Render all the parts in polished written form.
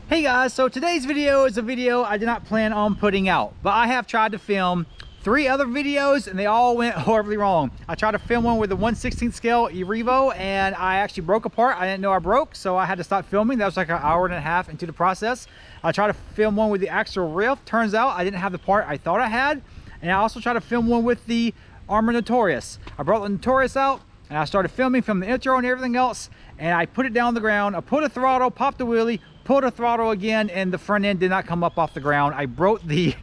Hey guys, so today's video is a video I did not plan on putting out, but I have tried to film 3 other videos and they all went horribly wrong. I tried to film one with the 1/16 scale eRevo and I actually broke a part. I didn't know I broke, so I had to stop filming. That was like an hour and a half into the process. I tried to film one with the Axle Rift. Turns out I didn't have the part I thought I had. And I also tried to film one with the Arrma Notorious. I brought the Notorious out and I started filming from the intro and everything else, and I put it down on the ground. I put a throttle, popped the wheelie, pulled a throttle again, and the front end did not come up off the ground. I broke the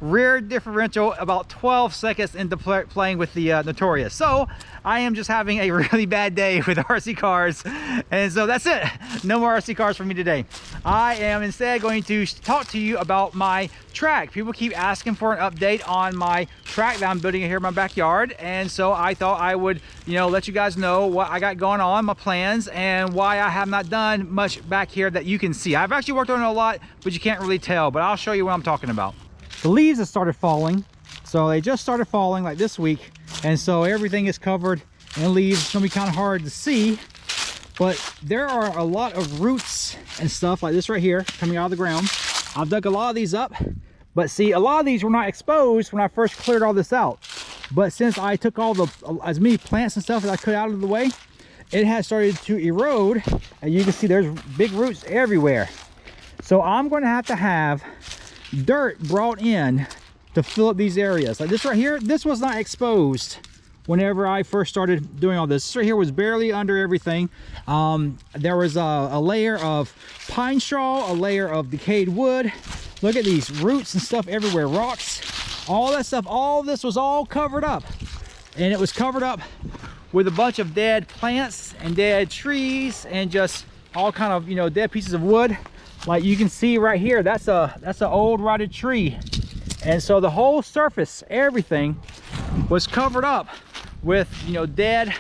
rear differential about 12 seconds into playing with the Notorious. So I am just having a really bad day with RC cars, and so that's it. No more RC cars for me today. I am instead going to talk to you about my track. People keep asking for an update on my track that I'm building here in my backyard, and so I thought I would, let you guys know what I got going on, my plans, and why I have not done much back here that you can see. I've actually worked on it a lot, but you can't really tell, but I'll show you what I'm talking about. The leaves have started falling, so they just started falling like this week, and so everything is covered in leaves. It's gonna be kind of hard to see, but there are a lot of roots and stuff like this right here coming out of the ground. I've dug a lot of these up, but see, a lot of these were not exposed when I first cleared all this out. But since I took as many plants and stuff that I could out of the way, it has started to erode, and you can see there's big roots everywhere. So I'm going to have dirt brought in to fill up these areas. Like this right here, this was not exposed whenever I first started doing all this. This right here was barely under everything. There was a layer of pine straw, a layer of decayed wood. Look at these roots and stuff everywhere, rocks, all that stuff. All this was all covered up, and it was covered up with a bunch of dead plants and dead trees and just all kind of dead pieces of wood. Like you can see right here, that's an old rotted tree, and so the whole surface, everything was covered up with dead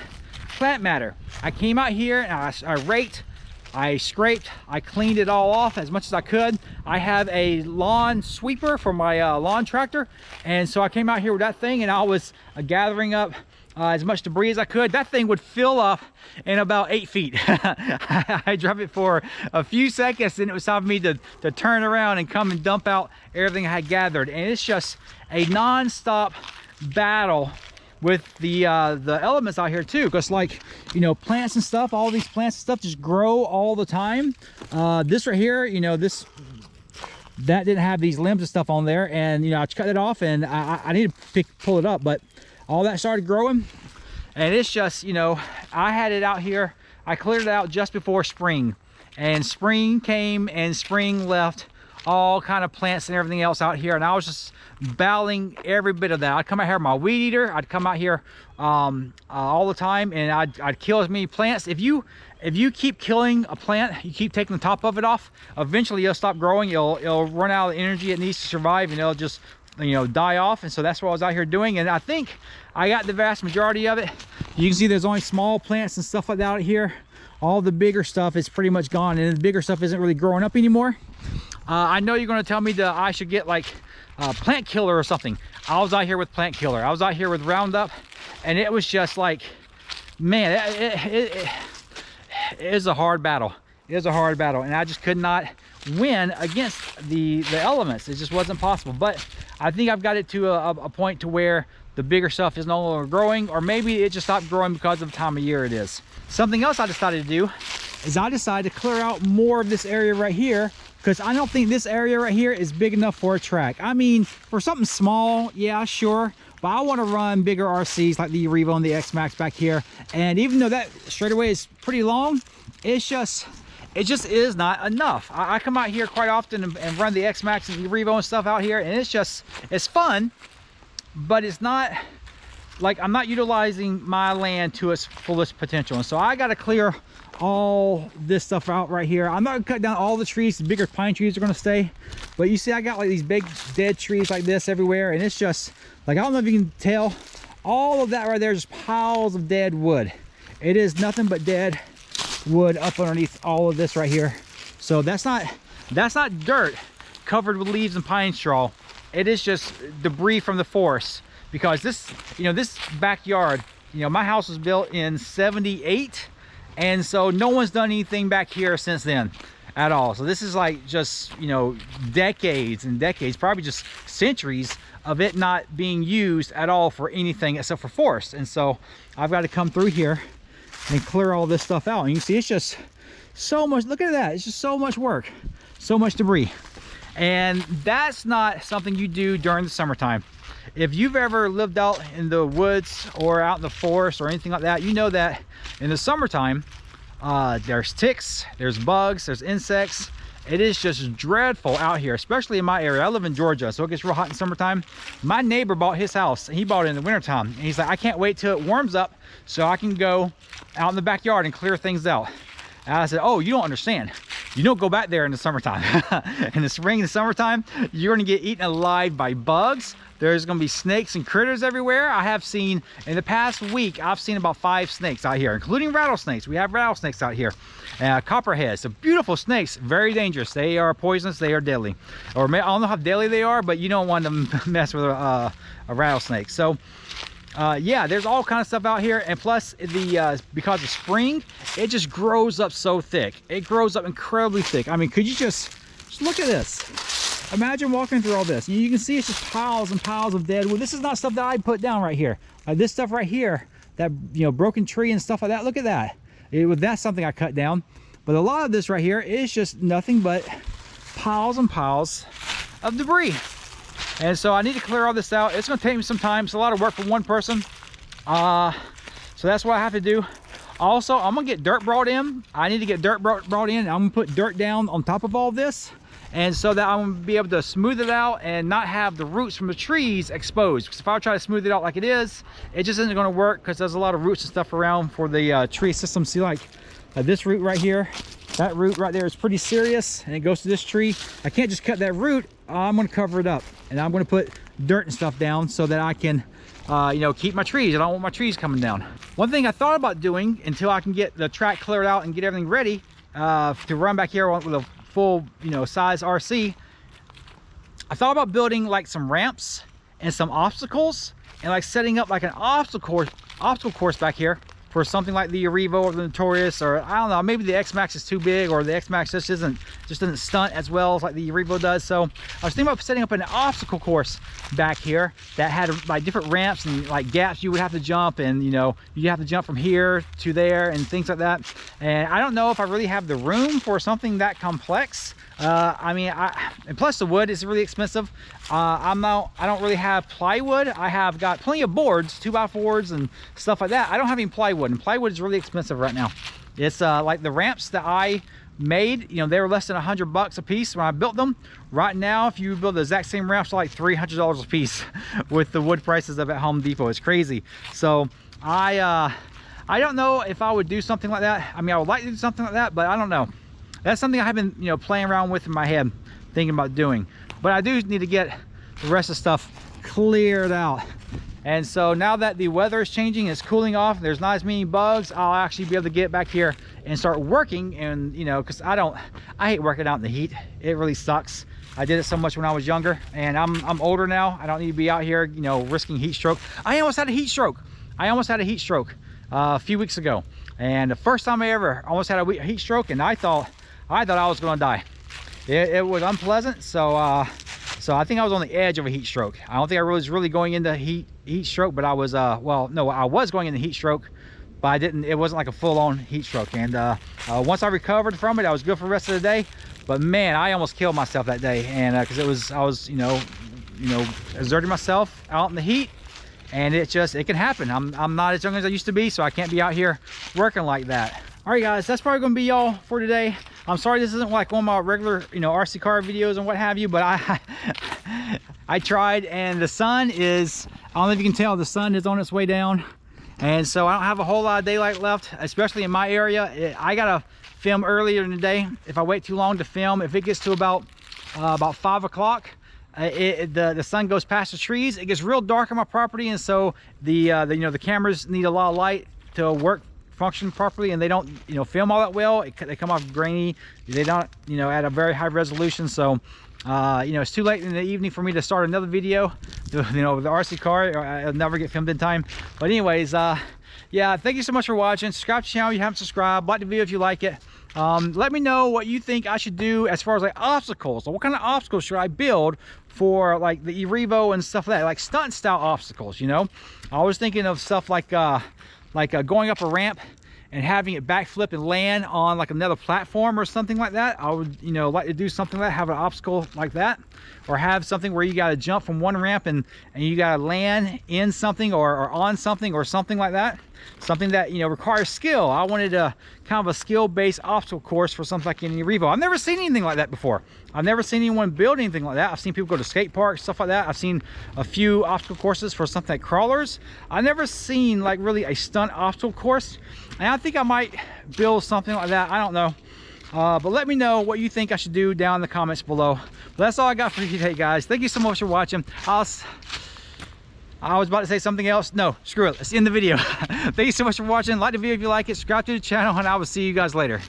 plant matter. I came out here and I raked, I scraped, I cleaned it all off as much as I could. I have a lawn sweeper for my lawn tractor, and so I came out here with that thing and I was gathering up as much debris as I could. That thing would fill up in about 8 feet. I drove it for a few seconds and it was time for me to turn around and come and dump out everything I had gathered. And it's just a non-stop battle with the elements out here too, because plants and stuff, all these plants and stuff just grow all the time. This right here, that didn't have these limbs and stuff on there, and I cut it off, and I need to pull it up, but all that started growing, and it's just I had it out here. I cleared it out just before spring, and spring came and spring left all kind of plants and everything else out here, and I was just battling every bit of that. I'd come out here with my weed eater. I'd come out here all the time, and I'd kill as many plants. If you keep killing a plant, you keep taking the top of it off, eventually it'll stop growing. It'll run out of the energy it needs to survive, and it'll just die off. And so that's what I was out here doing, and I think I got the vast majority of it. You can see there's only small plants and stuff like that out here. All the bigger stuff is pretty much gone, and the bigger stuff isn't really growing up anymore. I know you're going to tell me that I should get like plant killer or something. I was out here with plant killer. I was out here with Roundup, and it was just like, man, it is a hard battle. It is a hard battle, and I just could not win against the elements. It just wasn't possible. But I think I've got it to a point to where the bigger stuff is no longer growing, or maybe it just stopped growing because of the time of year it is. Something else I decided to do is I decided to clear out more of this area right here, because I don't think this area right here is big enough for a track. I mean, for something small, yeah, sure, but I want to run bigger RCs like the eRevo and the X-Maxx back here. And even though that straightaway is pretty long, it just is not enough. I come out here quite often and run the X-Maxx and the eRevo and stuff out here, and it's fun, but it's not like I'm not utilizing my land to its fullest potential. And so I got to clear all this stuff out right here. I'm not gonna cut down all the trees. The bigger pine trees are gonna stay, but you see I got like these big dead trees like this everywhere, and it's just like, I don't know if you can tell, all of that right there is just piles of dead wood. It is nothing but dead wood up underneath all of this right here. So that's not dirt covered with leaves and pine straw. It is just debris from the forest, because this this backyard, my house was built in '78, and so no one's done anything back here since then. at all. So this is like just, you know, decades and decades, probably just centuries of it not being used at all for anything except for forest. And so I've got to come through here and clear all this stuff out. And you can see it's just so much, look at that, it's just so much work, so much debris. And that's not something you do during the summertime. If you've ever lived out in the woods or out in the forest or anything like that, you know that in the summertime, there's ticks, there's bugs, there's insects. It is just dreadful out here, especially in my area. I live in Georgia, so it gets real hot in summertime. My neighbor bought his house, he bought it in the wintertime. And he's like, I can't wait till it warms up so I can go out in the backyard and clear things out. And I said, oh, you don't understand. You don't go back there in the summertime. In the spring and the summertime, you're gonna get eaten alive by bugs. There's gonna be snakes and critters everywhere. I have seen, in the past week, I've seen about 5 snakes out here, including rattlesnakes. We have rattlesnakes out here. Copperheads, so beautiful snakes, very dangerous. They are poisonous, they are deadly. Or I don't know how deadly they are, but you don't want to mess with a rattlesnake. So, yeah, there's all kinds of stuff out here, and plus because of spring, it just grows up so thick. It grows up incredibly thick. I mean, could you just look at this? Imagine walking through all this. You can see it's just piles and piles of dead wood. This is not stuff that I put down right here. This stuff right here, that, you know, broken tree and stuff like that. Look at that. That's something I cut down. But a lot of this right here is just nothing but piles and piles of debris. And so I need to clear all this out. It's going to take me some time. It's a lot of work for one person. So that's what I have to do. Also, I'm going to get dirt brought in. I need to get dirt brought in. I'm going to put dirt down on top of all this. And so that I'm going to be able to smooth it out and not have the roots from the trees exposed. Because if I try to smooth it out like it is, it just isn't going to work, because there's a lot of roots and stuff around for the tree system. See, like this root right here, that root right there is pretty serious, and it goes to this tree. I can't just cut that root. I'm going to cover it up, and I'm going to put dirt and stuff down so that I can you know, keep my trees. I don't want my trees coming down. One thing I thought about doing until I can get the track cleared out and get everything ready to run back here with a full, you know, size RC, I thought about building like some ramps and some obstacles, and like setting up like an obstacle course back here for something like the Arrivo or the Notorious, or I don't know, maybe the X-Max is too big, or the X-Max just doesn't stunt as well as like the Arrivo does. So I was thinking about setting up an obstacle course back here that had like different ramps and like gaps you would have to jump, and you know, you have to jump from here to there and things like that. And I don't know if I really have the room for something that complex. I mean, and plus the wood is really expensive. I don't really have plywood. I have got plenty of boards, 2x4s and stuff like that. I don't have any plywood, and plywood is really expensive right now. It's like the ramps that I made, you know, they were less than $100 a piece when I built them. Right now, if you build the exact same ramps, like $300 a piece with the wood prices of at Home Depot. It's crazy. So I don't know if I would do something like that. I mean, I would like to do something like that, but I don't know. That's something I've been, you know, playing around with in my head, thinking about doing. But I do need to get the rest of the stuff cleared out. And so now that the weather is changing, it's cooling off, there's not as many bugs, I'll actually be able to get back here and start working. And you know, because I hate working out in the heat. It really sucks. I did it so much when I was younger, and I'm older now. I don't need to be out here, you know, risking heat stroke. I almost had a heat stroke. A few weeks ago. And the first time I ever almost had a heat stroke, and I thought I was going to die. It was unpleasant. So so I think I was on the edge of a heat stroke. I don't think I was really going into heat stroke, but I was well, no, I was going into heat stroke, but I didn't. It wasn't like a full-on heat stroke. And once I recovered from it, I was good for the rest of the day. But man, I almost killed myself that day, and because I was you know exerting myself out in the heat, and it can happen. I'm not as young as I used to be, so I can't be out here working like that. All right, guys, that's probably going to be all for today. I'm sorry this isn't like one of my regular, you know, RC car videos and what have you, but I tried, and the sun is, I don't know if you can tell, the sun is on its way down. And so I don't have a whole lot of daylight left, especially in my area. I got to film earlier in the day. If I wait too long to film, if it gets to about 5 o'clock, the sun goes past the trees, it gets real dark on my property, and so the cameras need a lot of light to function properly, and they don't, you know, film all that well. They come off grainy. They don't, you know, at a very high resolution. So you know, it's too late in the evening for me to start another video, you know, with the RC car. I'll never get filmed in time. But anyways, yeah, thank you so much for watching. Subscribe to the channel if you haven't subscribed. Like the video if you like it. Let me know what you think I should do as far as like obstacles. So what kind of obstacles should I build for like the eRevo and stuff like that, like stunt style obstacles, you know? I was thinking of stuff like going up a ramp and having it backflip and land on like another platform or something like that. I would, you know, like to do something like that, have an obstacle like that, or have something where you got to jump from one ramp and you got to land in something or on something or something like that. Something that, you know, requires skill. I wanted a kind of a skill-based obstacle course for something like an eRevo. I've never seen anything like that before. I've never seen anyone build anything like that. I've seen people go to skate parks, stuff like that. I've seen a few obstacle courses for something like crawlers. I've never seen like really a stunt obstacle course. And I think I might build something like that. I don't know. But let me know what you think I should do down in the comments below. But that's all I got for you today, guys. Thank you so much for watching. I was about to say something else. No, screw it. Let's end the video. Thank you so much for watching. Like the video if you like it. Subscribe to the channel, and I will see you guys later.